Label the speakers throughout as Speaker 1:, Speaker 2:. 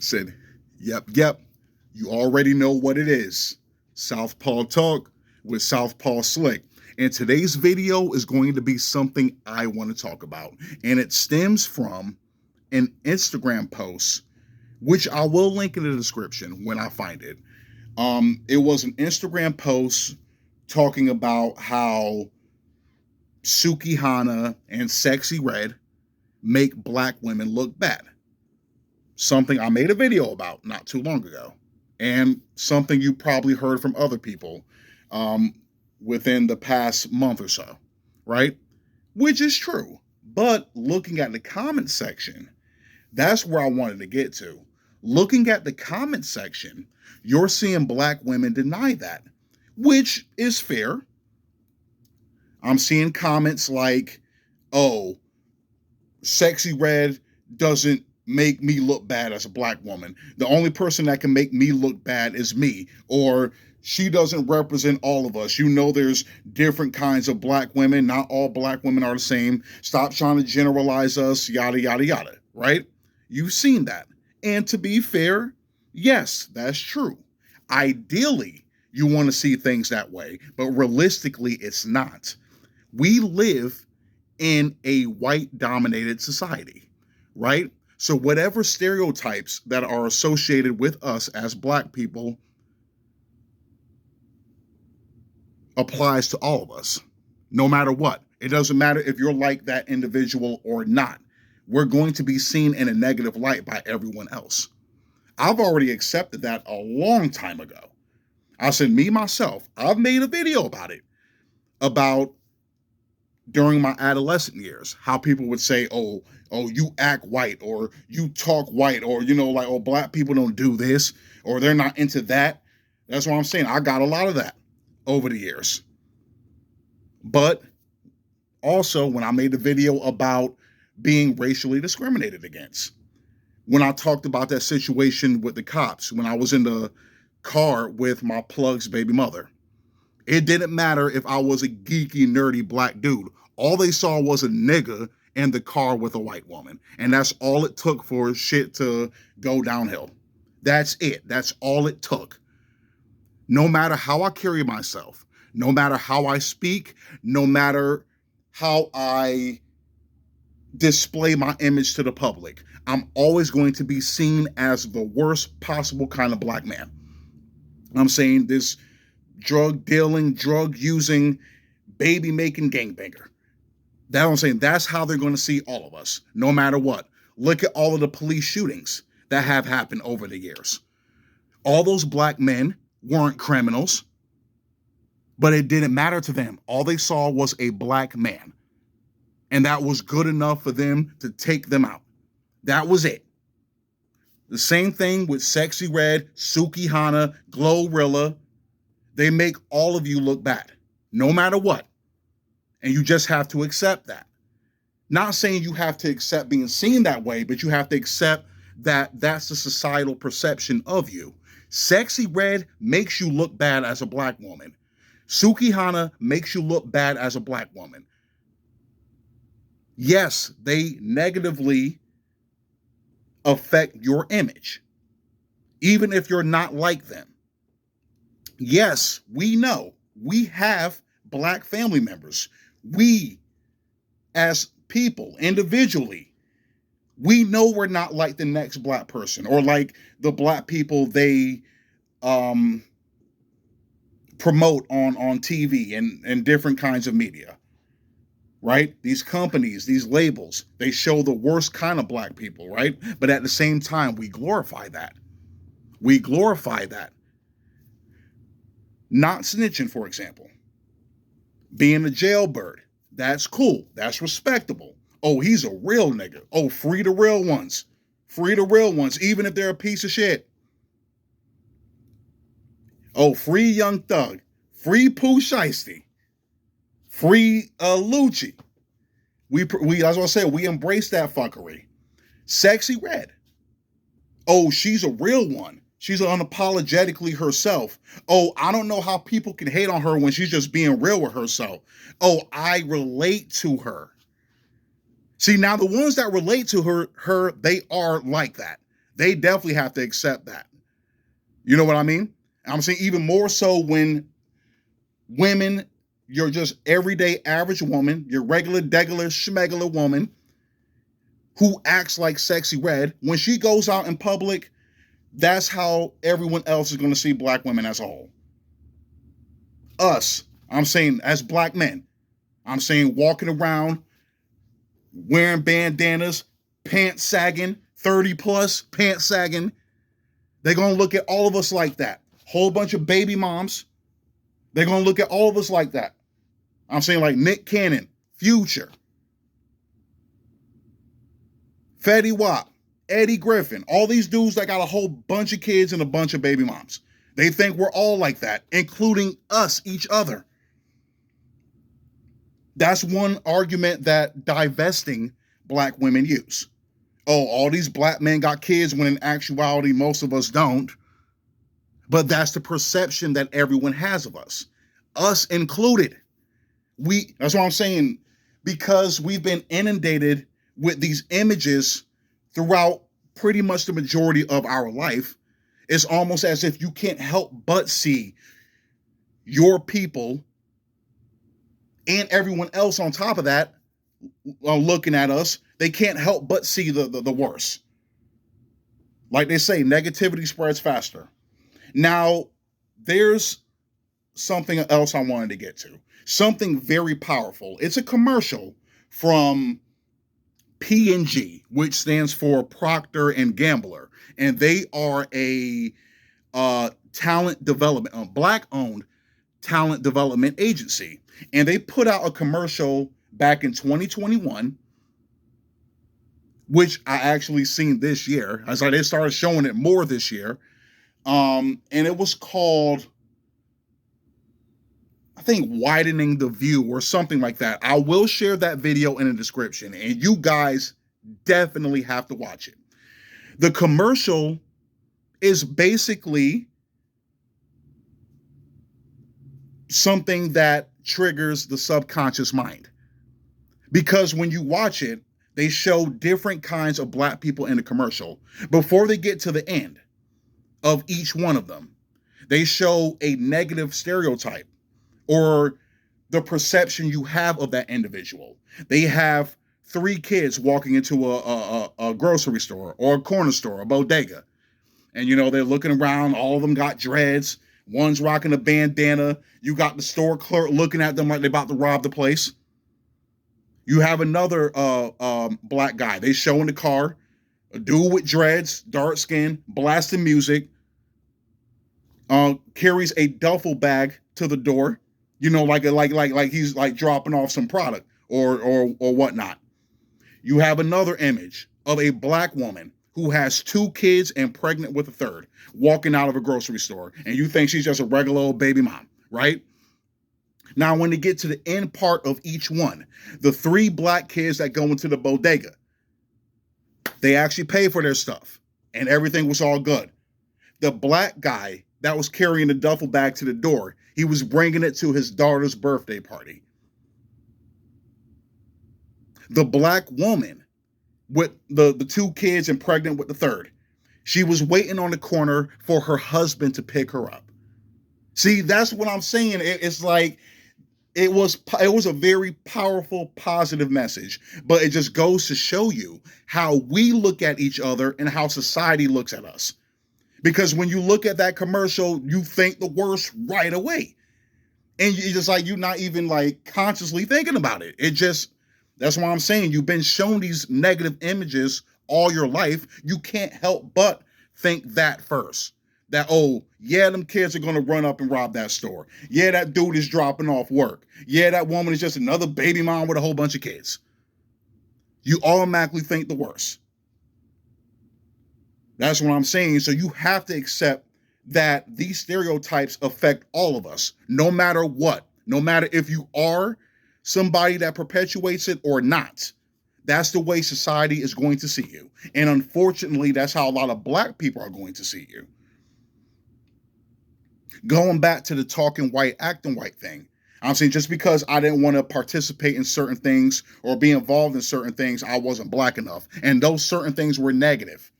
Speaker 1: Said, yep, you already know what it is. Southpaw Talk with Southpaw Slick. And today's video is going to be something I want to talk about. And it stems from an Instagram post, which I will link in the description when I find it. It was an Instagram post talking about how Suki Hana and Sexy Red make black women look bad. Something I made a video about not too long ago, and something you probably heard from other people within the past month or so, right? Which is true. But looking at the comment section, that's where I wanted to get to. Looking at the comment section, you're seeing black women deny that, which is fair. I'm seeing comments like, oh, Sexy Red doesn't make me look bad as a black woman. The only person that can make me look bad is me. Or she doesn't represent all of us. You know, there's different kinds of black women. Not all black women are the same. Stop trying to generalize us, yada, yada, yada, right? You've seen that. And to be fair, yes, that's true. Ideally, you want to see things that way, but realistically, it's not. We live in a white-dominated society, right? So whatever stereotypes that are associated with us as black people applies to all of us, no matter what. It doesn't matter if you're like that individual or not. We're going to be seen in a negative light by everyone else. I've already accepted that a long time ago. I said, me, myself, I've made a video about it, about during my adolescent years, how people would say, oh, you act white, or you talk white, or, like, oh, black people don't do this, or they're not into that. That's what I'm saying. I got a lot of that over the years. But also, when I made the video about being racially discriminated against, when I talked about that situation with the cops, when I was in the car with my plug's baby mother, it didn't matter if I was a geeky, nerdy black dude. All they saw was a nigga in the car with a white woman. And that's all it took for shit to go downhill. That's it. That's all it took. No matter how I carry myself, no matter how I speak, no matter how I display my image to the public, I'm always going to be seen as the worst possible kind of black man. I'm saying this drug dealing, drug using, baby making gangbanger. That I'm saying, that's how they're going to see all of us, no matter what. Look at all of the police shootings that have happened over the years. All those black men weren't criminals, but it didn't matter to them. All they saw was a black man, and that was good enough for them to take them out. That was it. The same thing with Sexy Red, Suki Hana, Glorilla. They make all of you look bad, no matter what. And you just have to accept that. Not saying you have to accept being seen that way, but you have to accept that that's the societal perception of you. Sexy Red makes you look bad as a black woman. Suki Hana makes you look bad as a black woman. Yes, they negatively affect your image, even if you're not like them. Yes, we know we have black family members. We, as people, individually, we know we're not like the next black person or like the black people they promote on TV and different kinds of media, right? These companies, these labels, they show the worst kind of black people, right? But at the same time, we glorify that. We glorify that. Not snitching, for example. Being a jailbird, that's cool. That's respectable. Oh, he's a real nigga. Oh, free the real ones. Free the real ones, even if they're a piece of shit. Oh, free Young Thug. Free Pooh Shiesty. Free Lucci. We that's what I said, we embrace that fuckery. Sexy Red. Oh, she's a real one. She's unapologetically herself. Oh, I don't know how people can hate on her when she's just being real with herself. Oh, I relate to her. See, now the ones that relate to her, they are like that. They definitely have to accept that. You know what I mean? I'm saying even more so when women, you're just everyday average woman, your regular, degular, schmegular woman who acts like Sexy Red, when she goes out in public, that's how everyone else is going to see black women as a whole. Us, I'm saying as black men, I'm saying walking around, wearing bandanas, pants sagging, 30 plus, pants sagging. They're going to look at all of us like that. Whole bunch of baby moms. They're going to look at all of us like that. I'm saying like Nick Cannon, Future, Fetty Wap, Eddie Griffin, all these dudes that got a whole bunch of kids and a bunch of baby moms. They think we're all like that, including us, each other. That's one argument that divesting black women use. Oh, all these black men got kids when in actuality, most of us don't. But that's the perception that everyone has of us included. That's what I'm saying, because we've been inundated with these images throughout pretty much the majority of our life. It's almost as if you can't help but see your people and everyone else on top of that looking at us. They can't help but see the worst. Like they say, negativity spreads faster. Now, there's something else I wanted to get to. Something very powerful. It's a commercial from P&G, which stands for Procter and Gambler, and they are a talent development, black-owned talent development agency, and they put out a commercial back in 2021, which I actually seen this year. I was like, they started showing it more this year, and it was called, I think, Widening the View or something like that. I will share that video in the description, and you guys definitely have to watch it. The commercial is basically something that triggers the subconscious mind. Because when you watch it, they show different kinds of black people in the commercial. Before they get to the end of each one of them, they show a negative stereotype or the perception you have of that individual. They have 3 kids walking into a grocery store or a corner store, a bodega. And, you know, they're looking around. All of them got dreads. One's rocking a bandana. You got the store clerk looking at them like they're about to rob the place. You have another black guy. They show in the car, a dude with dreads, dark skin, blasting music, carries a duffel bag to the door. You know, like he's like dropping off some product or whatnot. You have another image of a black woman who has 2 kids and pregnant with a third, walking out of a grocery store, and you think she's just a regular old baby mom, right? Now, when they get to the end part of each one, the 3 black kids that go into the bodega, they actually pay for their stuff, and everything was all good. The black guy that was carrying the duffel bag to the door, he was bringing it to his daughter's birthday party. The black woman with the 2 kids and pregnant with the third, she was waiting on the corner for her husband to pick her up. See, that's what I'm saying. It's like it was a very powerful, positive message, but it just goes to show you how we look at each other and how society looks at us. Because when you look at that commercial, you think the worst right away. And you just like, you're not even like consciously thinking about it. That's why I'm saying you've been shown these negative images all your life. You can't help but think that first. That, oh, yeah, them kids are going to run up and rob that store. Yeah, that dude is dropping off work. Yeah, that woman is just another baby mom with a whole bunch of kids. You automatically think the worst. That's what I'm saying. So you have to accept that these stereotypes affect all of us, no matter what. No matter if you are somebody that perpetuates it or not. That's the way society is going to see you. And unfortunately, that's how a lot of black people are going to see you. Going back to the talking white, acting white thing, I'm saying just because I didn't want to participate in certain things or be involved in certain things, I wasn't black enough. And those certain things were negative.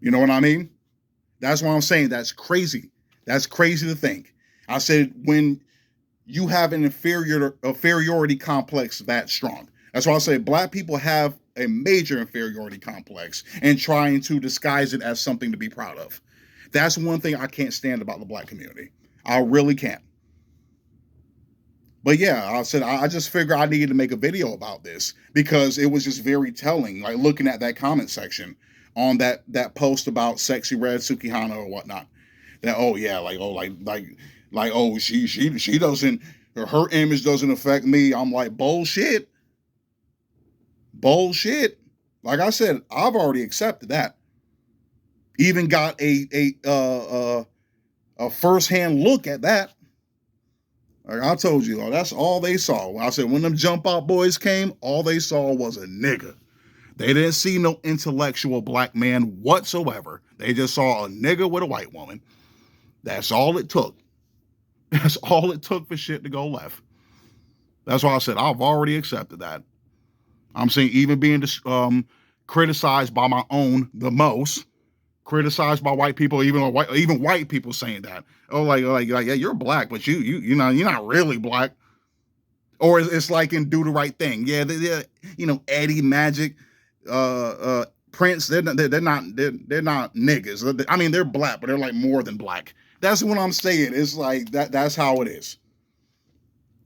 Speaker 1: You know what I mean? That's why I'm saying that's crazy. That's crazy to think. I said when you have an inferiority complex that strong. That's why I say black people have a major inferiority complex and trying to disguise it as something to be proud of. That's one thing I can't stand about the black community. I really can't. But yeah, I said I just figured I needed to make a video about this because it was just very telling. Like looking at that comment section on that post about Sexy Red Sukihana or whatnot. That oh yeah, like she doesn't, her image doesn't affect me. I'm like bullshit. Like I said, I've already accepted that. Even got a firsthand look at that. Like I told you, that's all they saw. I said when them jump out boys came, all they saw was a nigga. They didn't see no intellectual black man whatsoever. They just saw a nigga with a white woman. That's all it took. That's all it took for shit to go left. That's why I said I've already accepted that. I'm saying even being criticized by my own the most, criticized by white people, even white people saying that. Oh, like yeah, you're black, but you know you're not really black. Or it's like in Do the Right Thing. Yeah, they're Eddie, Magic, Prince. They're not niggas. I mean, they're black, but they're like more than black. That's what I'm saying. It's like that. That's how it is.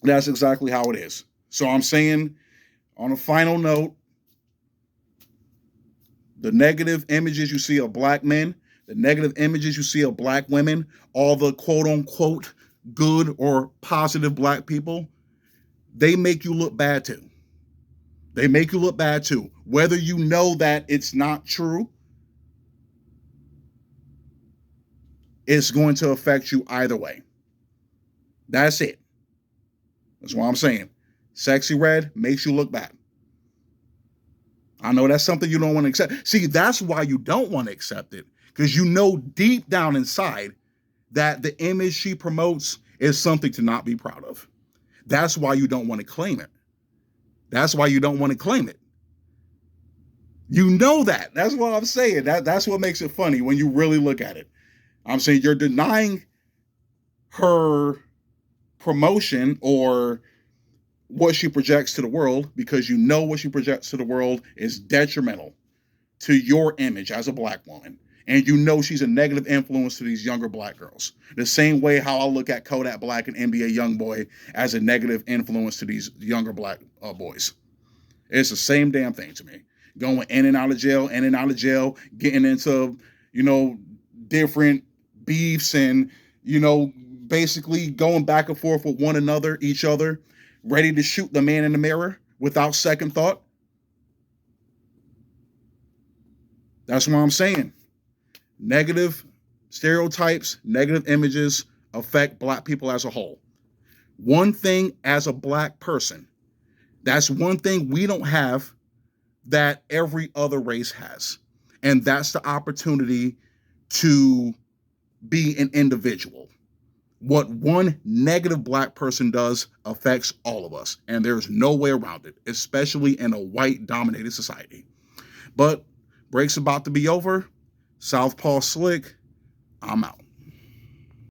Speaker 1: That's exactly how it is. So I'm saying, on a final note, the negative images you see of black men, the negative images you see of black women, all the quote unquote good or positive black people, they make you look bad too. They make you look bad too. Whether you know that it's not true, it's going to affect you either way. That's it. That's what I'm saying. Sexy Red makes you look bad. I know that's something you don't want to accept. See, that's why you don't want to accept it. Because you know deep down inside that the image she promotes is something to not be proud of. That's why you don't want to claim it. That's why you don't want to claim it. You know that. That's what I'm saying. That's what makes it funny when you really look at it. I'm saying you're denying her promotion or what she projects to the world because you know what she projects to the world is detrimental to your image as a black woman. And you know she's a negative influence to these younger black girls. The same way how I look at Kodak Black and NBA Youngboy as a negative influence to these younger black boys. It's the same damn thing to me. Going in and out of jail, getting into, different beefs and, basically going back and forth with one another, each other, ready to shoot the man in the mirror without second thought. That's what I'm saying. Negative stereotypes, negative images affect black people as a whole. One thing as a black person, that's one thing we don't have that every other race has. And that's the opportunity to be an individual. What one negative black person does affects all of us. And there's no way around it, especially in a white-dominated society. But break's about to be over. Southpaw Slick, I'm out.